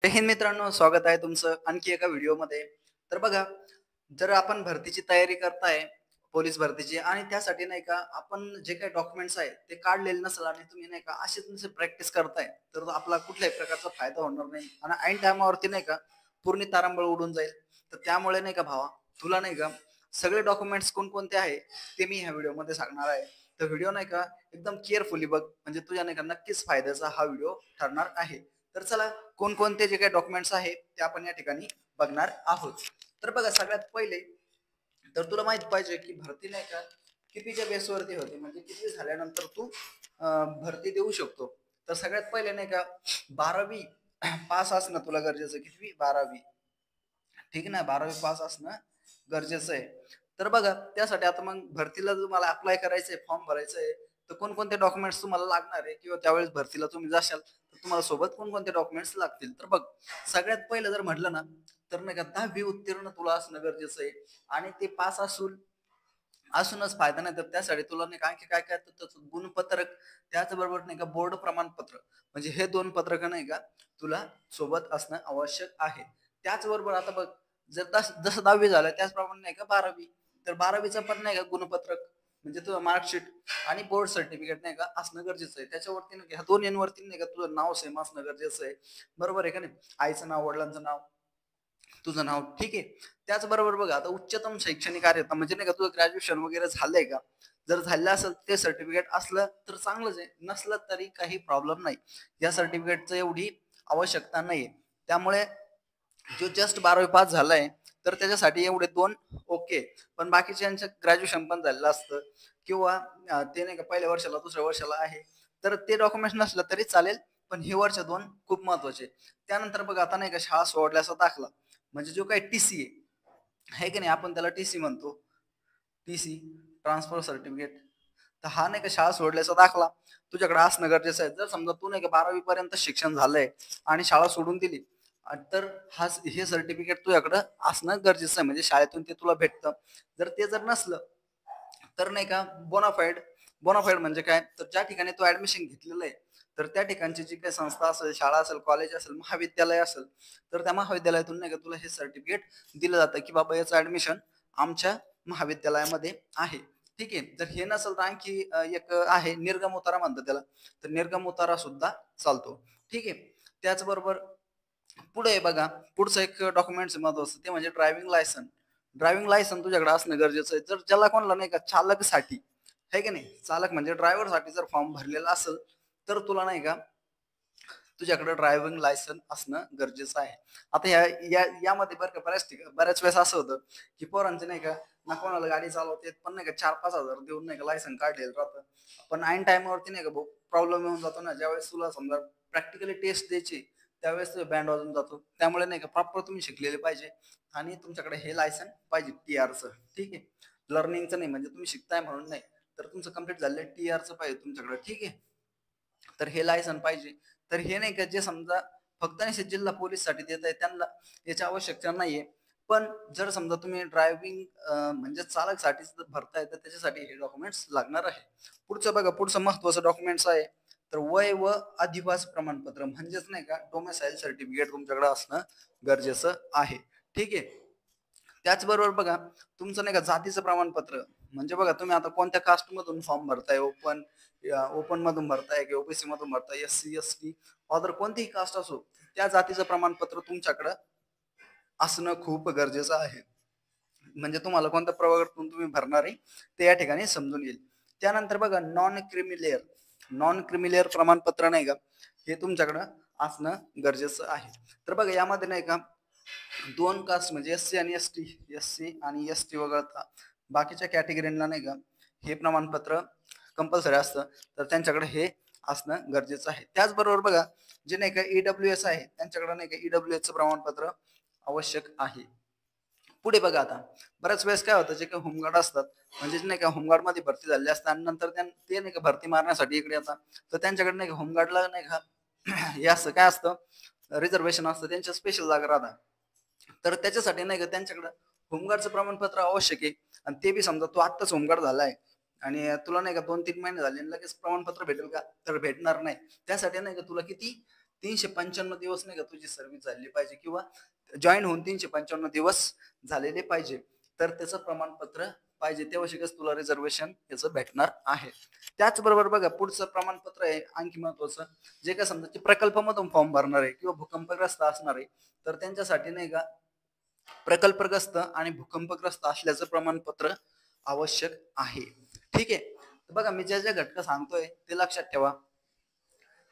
जय हिंद मित्रांनो, स्वागत आहे तुमचं आणखी एका व्हिडिओमध्ये. तर बघा, जर आपण भरतीची तयारी करताय, पोलीस भरतीची आणि त्यासाठी नाही का आपण जे काही डॉक्युमेंट्स आहेत ते काढलेले नसेल आणि तुम्ही नाही का अशीच नुसती प्रॅक्टिस करताय, तर आपला कुठल्याही प्रकारचा फायदा होणार नाही आणि ऐन टायमावरती नाही का पूर्ण तारांबळ उडून जाईल. तर त्यामुळे नाही का भावा, तुला नाही का सगळे डॉक्युमेंट्स कोणकोणते आहे ते मी ह्या व्हिडिओमध्ये सांगणार आहे. तर व्हिडिओ नाही का एकदम केअरफुली बघ, म्हणजे तुझ्या नाही का नक्कीच फायद्याचा हा व्हिडिओ ठरणार आहे. तर चला, कोणकोणते जे काही डॉक्युमेंट्स आहेत ते आपण या ठिकाणी बघणार आहोत. तर बघा, सगळ्यात पहिले तर तुला माहित पाहिजे की भरती नाही का कितीच्या बेसवरती होते, म्हणजे किती झाल्यानंतर तू भरती देऊ शकतो. तर सगळ्यात पहिले नाही का 12वी पास असणं तुला गरजेचं. कितवी? 12वी. ठीक आहे ना, 12वी पास असणं गरजेचं आहे. तर बघा, त्यासाठी आता मग भरतीला तुम्हाला अप्लाय करायचंय, फॉर्म भरायचा आहे, तर कोणकोणते डॉक्युमेंट्स तुम्हाला लागणार आहे किंवा त्यावेळेस भरतीला तुम्ही जाशाल तर तुम्हाला सोबत कोणकोणते डॉक्युमेंट्स लागतील. तर बघ, सगळ्यात पहिलं जर म्हटलं ना, तर नाही का 10वी उत्तीर्ण तुला असणं गरजेचं आहे. आणि ते पास असूनच फायदा नाही, तर त्यासाठी तुला नाही का आणखी काय काय तर त्याचं गुणपत्रक, त्याचबरोबर नाही का बोर्ड प्रमाणपत्र, म्हणजे हे दोन पत्रक नाही का तुला सोबत असणं आवश्यक आहे. त्याचबरोबर आता बघ, जर जसं 10वी झालं त्याचप्रमाणे नाही का 12वी, तर 12वीचं पण नाही का गुणपत्रक, म्हणजे तुझं मार्कशीट आणि बोर्ड सर्टिफिकेट नाही का असणं गरजेचं आहे. त्याच्यावरती नाही का ह्या दोन्हीवरती नाही का तुझं नाव सेम असणं गरजेचं आहे. बरोबर आहे का नाही? आईचं नाव, वडिलांचं नाव, तुझं नाव, ठीक आहे. त्याचबरोबर बघा, आता उच्चतम शैक्षणिक अर्हता म्हणजे नाही का तुझं ग्रॅज्युएशन वगैरे झालंय का? जर झालं असेल ते सर्टिफिकेट असलं तर चांगलंच आहे, नसलं तरी काही प्रॉब्लेम नाही. या सर्टिफिकेटचं एवढी आवश्यकता नाहीये. त्यामुळे जो जस्ट 12वी पास झालाय तर त्याच्यासाठी एवढे दोन ओके. पण बाकीच्यांचं ग्रॅज्युएशन पण झालेलं असतं किंवा ते नाही का पहिल्या वर्षाला दुसऱ्या वर्षाला आहे, तर ते डॉक्युमेंट नसलं तरी चालेल. पण हे वर्ष दोन खूप महत्वाचे. त्यानंतर बघा, आता नाही का शाळा सोडल्याचा दाखला, म्हणजे जो काही टीसी आहे की नाही, आपण त्याला टीसी म्हणतो. TC, transfer certificate. तर हा नाही का शाळा सोडल्याचा दाखला तुझ्याकडे असणं गरजेचं आहे. जर समजा तू नाही का 12वी पर्यंत शिक्षण झालंय आणि शाळा सोडून दिली, तर हे सर्टिफिकेट तुझ्याकडं असणं गरजेचं आहे, म्हणजे शाळेतून ते तुला भेटतं. जर ते जर नसलं तर नाही का बोनाफाईड. बोनाफाईड म्हणजे काय, तर ज्या ठिकाणी तू ऍडमिशन घेतलेलं आहे, तर त्या ठिकाणची जी काही संस्था असेल, शाळा असेल, कॉलेज असेल, महाविद्यालय असेल, तर त्या महाविद्यालयातून नाही का तुला हे सर्टिफिकेट दिलं जातं की बाबा याचं ऍडमिशन आमच्या महाविद्यालयामध्ये आहे. ठीक आहे. तर हे नसेल तर आणखी एक आहे, निर्गम उतारा म्हणतात त्याला. तर निर्गम उतारा सुद्धा चालतो. ठीक आहे. त्याचबरोबर पुढे बघा, पुढचं एक डॉक्युमेंट्स महत्वाचं ते म्हणजे ड्रायव्हिंग लायसन. ड्रायव्हिंग लायसन तुझ्याकडे असणं गरजेचं आहे. जर ज्याला कोणाला नाही का चालकसाठी, आहे की नाही, चालक म्हणजे ड्रायव्हरसाठी जर फॉर्म भरलेला असेल, तर तुला नाही का तुझ्याकडे ड्रायव्हिंग लायसन असणं गरजेचं आहे. आता यामध्ये बरं का बऱ्याच वेळेस असं होतं की पोरांचे नाही का ना कोणाला गाडी चालवते पण नाही का 4-5 हजार देऊन नाही का लायसन काढलेलं राहतं. पण ऐन टायमावरती नाही का प्रॉब्लेम येऊन जातो ना, ज्यावेळेस तुला समजा प्रॅक्टिकली टेस्ट द्यायची, त्यावेळेस बँड वाजून जातो. त्यामुळे नाही का प्रॉपर तुम्ही शिकलेले पाहिजे आणि तुमच्याकडे हे लायसन पाहिजे टीआरचं. ठीक आहे. लर्निंगचं नाही, म्हणजे तुम्ही शिकताय म्हणून नाही, तर तुमचं कंप्लीट झालेलं टीआरचं पाहिजे तुमच्याकडे. ठीक आहे. तर हे लायसन पाहिजे. तर हे नाही का जे समजा फक्त नाही जिल्हा पोलीस साठी देत आहे त्यांना याची आवश्यकता नाहीये. पण जर समजा तुम्ही ड्रायव्हिंग म्हणजे चालकसाठी भरताय, तर त्याच्यासाठी हे डॉक्युमेंट्स लागणार आहे. पुढचं बघा, पुढचं महत्वाचं डॉक्युमेंट्स आहे, तर वय व अधिवास प्रमाणपत्र, म्हणजेच नाही का डोमेसाईल सर्टिफिकेट तुमच्याकडे असणं गरजेचं आहे. ठीक आहे. त्याचबरोबर बघा, तुमचं नाही का जातीचं प्रमाणपत्र, म्हणजे बघा तुम्ही आता कोणत्या कास्ट मधून फॉर्म भरताय, ओपन मधून भरताय की ओबीसी मधून भरताय, एससी एसटी अदर कोणतीही कास्ट असो, त्या जातीचं प्रमाणपत्र तुमच्याकडं असणं खूप गरजेचं आहे. म्हणजे तुम्हाला कोणत्या प्रवर्गातून तुम्ही भरणार आहे ते या ठिकाणी समजून येईल. त्यानंतर बघा, नॉन क्रिमिलेअर प्रमाणपत्र नाही का, हे तुमच्याकडं असणं गरजेचं आहे. तर बघा, यामध्ये नाही का दोन कास्ट म्हणजे एससी आणि एसटी वगळता बाकीच्या कॅटेगरीला नाही का हे प्रमाणपत्र कंपल्सरी असतं, तर त्यांच्याकडे हे असणं गरजेचं आहे. त्याचबरोबर बघा, जे नाही का ईडब्ल्यू एस आहे त्यांच्याकडे नाही का ईडब्ल्यू एस प्रमाणपत्र आवश्यक आहे. पुढे बघा, आता बऱ्याच वेळेस काय होतं, जे काही होमगार्ड असतात, म्हणजे नाही का होमगार्ड मध्ये भरती झाली असतात आणि नंतर ते नाही का भरती मारण्यासाठी इकडे येतात, तर त्यांच्याकडे नाही का होमगार्डला नाही का हे असतं, काय असतं, रिझर्वेशन असतं, त्यांच्या स्पेशल जागा राहतात. तर त्याच्यासाठी नाही का त्यांच्याकडे होमगार्डचं प्रमाणपत्र आवश्यक आहे. आणि ते बी समजा तू आत्ताच होमगार्ड झालाय आणि तुला नाही का 2-3 महिने झाले आणि लगेच प्रमाणपत्र भेटेल का, तर भेटणार नाही. त्यासाठी नाही का तुला किती 395 दिवस नाही का तुझी सर्व्हिस झालेली पाहिजे किंवा जॉईन होऊन 395 दिवस झालेले पाहिजे. तर त्याचं प्रमाणपत्र पाहिजे, तेव्हा शिकच तुला रिझर्वेशन याचं भेटणार आहे. त्याचबरोबर बघा पुढचं प्रमाणपत्र आहे आणखी महत्वाचं, जे काय समजा ते प्रकल्पामधून फॉर्म भरणार आहे किंवा भूकंपग्रस्त असणार आहे, तर त्यांच्यासाठी नाही का प्रकल्पग्रस्त आणि भूकंपग्रस्त असल्याचं प्रमाणपत्र आवश्यक आहे. ठीक आहे. तर बघा मी ज्या ज्या घटक सांगतोय ते लक्षात ठेवा.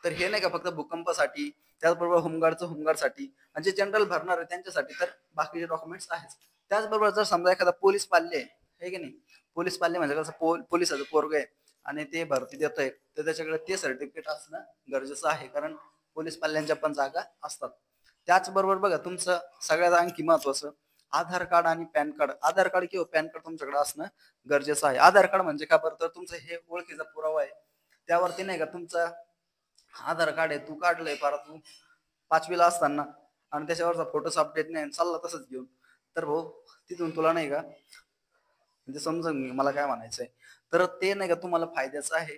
तर हे नाही का फक्त भूकंपासाठी, त्याचबरोबर होमगार्डसाठी आणि जे जनरल भरणार आहे त्यांच्यासाठी तर बाकीचे डॉक्युमेंट्स आहेत. त्याचबरोबर जर समजा एखादा पोलीस पाल्य आहे की नाही, पोलीस पाल्य म्हणजे कसं पोलिसाचं पोरग आहे आणि ते भरती देत आहे, तर त्याच्याकडे ते सर्टिफिकेट असणं गरजेचं आहे, कारण पोलीस पाल्यांच्या पण जागा असतात. त्याचबरोबर बघा तुमचं सगळ्यात आणखी महत्वाचं आधार कार्ड आणि पॅन कार्ड. आधार कार्ड किंवा पॅन कार्ड तुमच्याकडे असणं गरजेचं आहे. आधार कार्ड म्हणजे का बरं, तर तुमचं हे ओळखीचा पुरावा आहे. त्यावरती नाही का तुमचा आधार कार्ड आहे, तू काढलंय फार तू 5वीला असताना आणि त्याच्यावरचा फोटोच अपडेट नाही चालला तसंच घेऊन, तर भाऊ तिथून तुला नाही का म्हणजे समजून घे मला काय म्हणायचंय. तर ते नाही का तुम्हाला फायद्याचं आहे.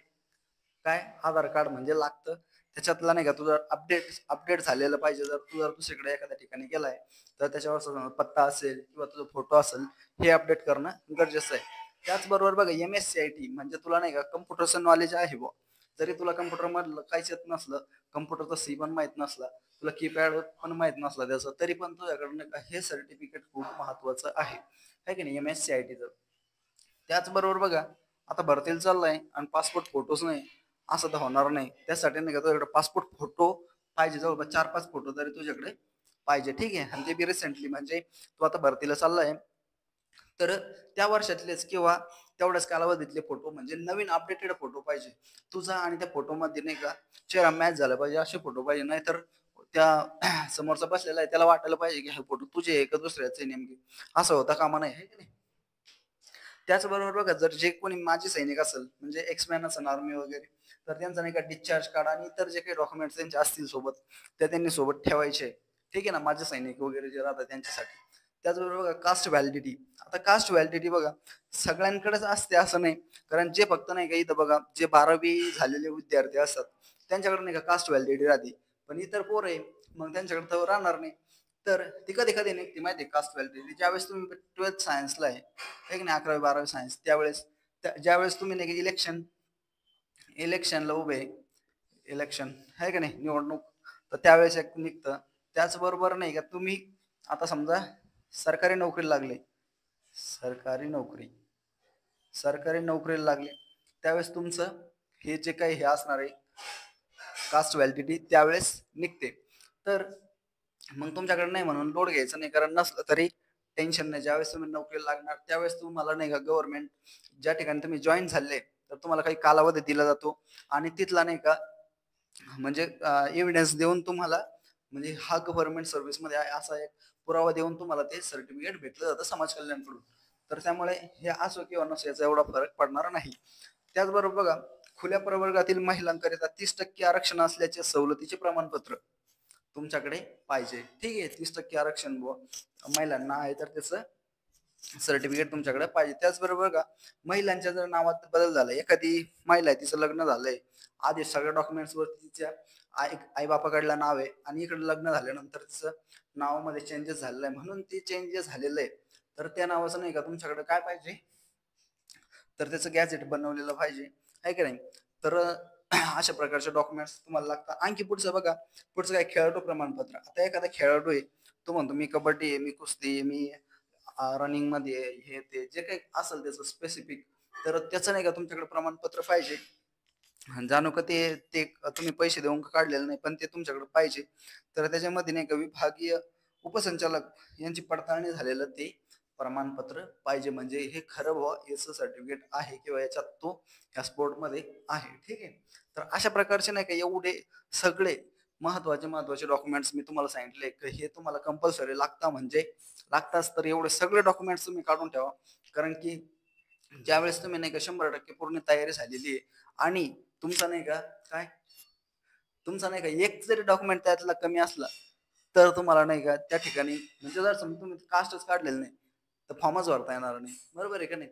काय आधार कार्ड म्हणजे लागतं, त्याच्यातला नाही का तुझं अपडेट अपडेट झालेलं पाहिजे. जर तू दुसरीकडे एखाद्या ठिकाणी गेलाय तर त्याच्यावर पत्ता असेल किंवा तुझा फोटो असेल, हे अपडेट करणं गरजेचं आहे. त्याचबरोबर बघा MSCIT म्हणजे तुला नाही का कम्प्युटरचं नॉलेज आहे बुवा. जरी तुला कम्प्युटर मधलं काहीच येत नसलं, कम्प्युटरचा सी पण माहित नसला, तुला कीपॅड पण माहित नसला त्याचं, तरी पण तुझ्याकडनं हे सर्टिफिकेट खूप महत्वाचं आहे की नाही MSCITचं. त्याचबरोबर बघा आता भरतीला चाललाय आणि पासपोर्ट फोटोच नाही, असं तर होणार नाही. त्यासाठी नाही का तुझ्याकडे पासपोर्ट फोटो पाहिजे, जवळपास 4-5 फोटो तरी तुझ्याकडे पाहिजे. ठीक आहे. आणि ते बी रिसेंटली म्हणजे तू आता भरतीला चाललाय तर त्या वर्षातलेच किंवा तेवढ्याच कालावधीतले फोटो म्हणजे नवीन अपडेटेड फोटो पाहिजे तुझा, आणि त्या फोटोमध्ये नाही का चेहरा मॅच झाला पाहिजे असे फोटो पाहिजे. नाहीतर त्या समोरचा बसलेला आहे त्याला वाटायला पाहिजे की हे फोटो तुझे आहे का दुसऱ्याचे नेमके, असं होता कामा नाही, है की नाही. त्याचबरोबर बघा जर जे कोणी माजी सैनिक असेल म्हणजे एक्समॅन असेल आर्मी वगैरे, तर त्यांचा नाही का डिस्चार्ज कार्ड आणि इतर जे काही डॉक्युमेंट्स त्यांचे असतील सोबत, त्या त्यांनी सोबत ठेवायचे. ठीक आहे ना, माजी सैनिक वगैरे जे राहतात त्यांच्यासाठी. त्याचबरोबर बघा कास्ट व्हॅलिडिटी. आता कास्ट व्हॅलिडिटी बघा सगळ्यांकडेच असते असं नाही, कारण जे फक्त नाही का इथं बघा जे 12वी झालेले विद्यार्थी असतात त्यांच्याकडे नाही का कास्ट व्हॅलिडिटी राहते, पण इतर पोर आहे मग त्यांच्याकडे तर राहणार नाही. तर ती कधी कधी निघते माहिती आहे कास्ट व्हॅलिडिटी, ज्यावेळेस तुम्ही 12th सायन्सला आहे एक नाही 11वी 12वी सायन्स, त्यावेळेस ज्यावेळेस तुम्ही नाही इलेक्शनला उभे, इलेक्शन आहे का नाही निवडणूक, तर त्यावेळेस एक निघतं. त्याचबरोबर नाही का तुम्ही आता समजा सरकारी नोकरीला लागले, सरकारी नोकरी सरकारी नोकरीला लागले त्यावेळेस तुमचं हे जे काही हे असणार आहे कास्ट व्हॅलिडिटी त्यावेळेस निघते. तर मग तुमच्याकडे नाही म्हणून लोड घ्यायचं नाही, कारण नसलं तरी टेन्शन नाही. ज्यावेळेस तुम्ही नोकरीला लागणार त्यावेळेस तुम्हाला नाही का गव्हर्नमेंट ज्या ठिकाणी तुम्ही जॉईन झाले तर तुम्हाला काही कालावधी दिला जातो आणि तिथला नाही का म्हणजे एव्हिडन्स देऊन तुम्हाला म्हणजे हा गव्हर्नमेंट सर्व्हिस मध्ये आहे असा एक पुरावा देऊन तुम्हाला ते सर्टिफिकेट भेटलं जातं समाज कल्याणकडून. तर त्यामुळे हे असो किंवा नसो याचा एवढा फरक पडणार नाही. त्याचबरोबर बघा खुल्या प्रवर्गातील महिलांकरिता 30% आरक्षण असल्याचे सवलतीचे प्रमाणपत्र तुमच्याकडे पाहिजे. ठीक आहे, 30% आरक्षण महिलांना आहे तर त्याचं सर्टिफिकेट तुमच्याकडे पाहिजे. त्याचबरोबर का महिलांच्या जर नावात बदल झाला, एखादी महिला आहे तिचं लग्न झालंय, आधी सगळ्या डॉक्युमेंट्स वरती तिच्या आई बापाकडलं नाव आहे आणि इकडे लग्न झाल्यानंतर तिचं नावामध्ये चेंजेस झालेलं आहे म्हणून ते चेंजेस झालेलं आहे, तर त्या नावाचं नाही का तुमच्याकडे काय पाहिजे, तर त्याचं गॅजेट बनवलेलं पाहिजे, आहे की नाही. तर अशा प्रकारचे डॉक्युमेंट्स तुम्हाला लागतात. आणखी पुढचं बघा, पुढचं काय खेळाडू प्रमाणपत्र. आता एखादा खेळाडू आहे तो म्हणतो मी कबड्डी आहे, मी कुस्ती आहे, मी रनिंग मध्ये आहे, हे ते जे काही असेल त्याचं स्पेसिफिक, तर त्याचं नाही का तुमच्याकडे प्रमाणपत्र पाहिजे. जाणू का ते ते तुम्ही पैसे देऊन काढलेलं नाही पण ते तुमच्याकडे पाहिजे. तर त्याच्यामध्ये नाही का विभागीय उपसंचालक यांची पडताळणी झालेलं ते प्रमाणपत्र पाहिजे, म्हणजे हे खरं व्हावं याचं सर्टिफिकेट आहे किंवा याच्यात तो या स्पोर्ट मध्ये आहे. ठीक आहे. तर अशा प्रकारचे नाही का एवढे सगळे महत्वाचे डॉक्युमेंट्स मी तुम्हाला सांगितले की हे तुम्हाला कंपल्सरी लागता म्हणजे लागताच. तर एवढे सगळे डॉक्युमेंट्स तुम्ही काढून ठेवा, कारण की ज्यावेळेस तुम्ही नाही का 100% पूर्ण तयारी झालेली आहे आणि तुमचा नाही का काय तुमचा नाही का एक जरी डॉक्युमेंट त्यातला कमी असला तर तुम्हाला नाही का त्या ठिकाणी म्हणजे जर समजा तुम्ही कास्टच काढलेलं नाही तर फॉर्मच भरता येणार नाही, बरोबर आहे का नाही.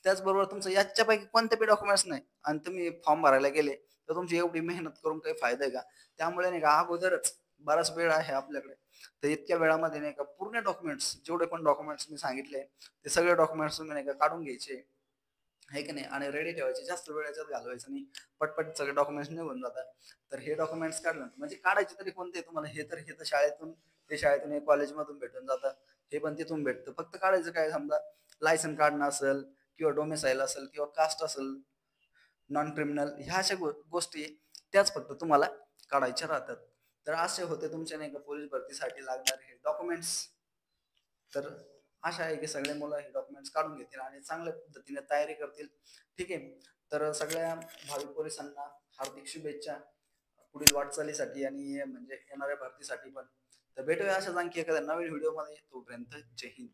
त्याचबरोबर तुमचं याच्यापैकी कोणते बी डॉक्युमेंट्स नाही आणि तुम्ही फॉर्म भरायला गेले तर तुमची एवढी मेहनत करून काही फायदा आहे का? त्यामुळे नाही का अगोदरच बराच वेळ आहे आपल्याकडे. तर इतक्या वेळामध्ये नाही का पूर्ण डॉक्युमेंट्स जेवढे पण डॉक्युमेंट्स मी सांगितले, ते सगळे डॉक्युमेंट्स तुम्ही नाही का काढून घ्यायचे. आहे की नाही आणि रेडी ठेवायचे. जास्त वेळ याच्यात घालवायचं नाही. पटपट सगळे डॉक्युमेंट्स निघून जातात. तर हे डॉक्युमेंट्स काढलं म्हणजे काढायचे तरी कोणते तुम्हाला हे तर शाळेतून ते शाळेतून हे कॉलेजमधून भेटून जातं. हे पण तिथून भेटतं. फक्त काढायचं काय समजा लायसन काढणं असेल किंवा डोमेसाईल असेल किंवा कास्ट असेल, नॉन क्रिमिनल ह्या अशा गोष्टी त्याच फक्त तुम्हाला काढायच्या राहतात. तर असे होते तुमचे नाही का पोलीस भरतीसाठी लागणारे हे डॉक्युमेंट्स. तर आशा आहे की सगळे मुलं हे डॉक्युमेंट्स काढून घेतील आणि चांगल्या पद्धतीने तयारी करतील. ठीक आहे. तर सगळ्या भावी पोलिसांना हार्दिक शुभेच्छा पुढील वाटचालीसाठी आणि म्हणजे येणाऱ्या भरतीसाठी पण. तर भेटूया अशाच आणखी एखाद्या नवीन व्हिडिओमध्ये. तोपर्यंत जय हिंद.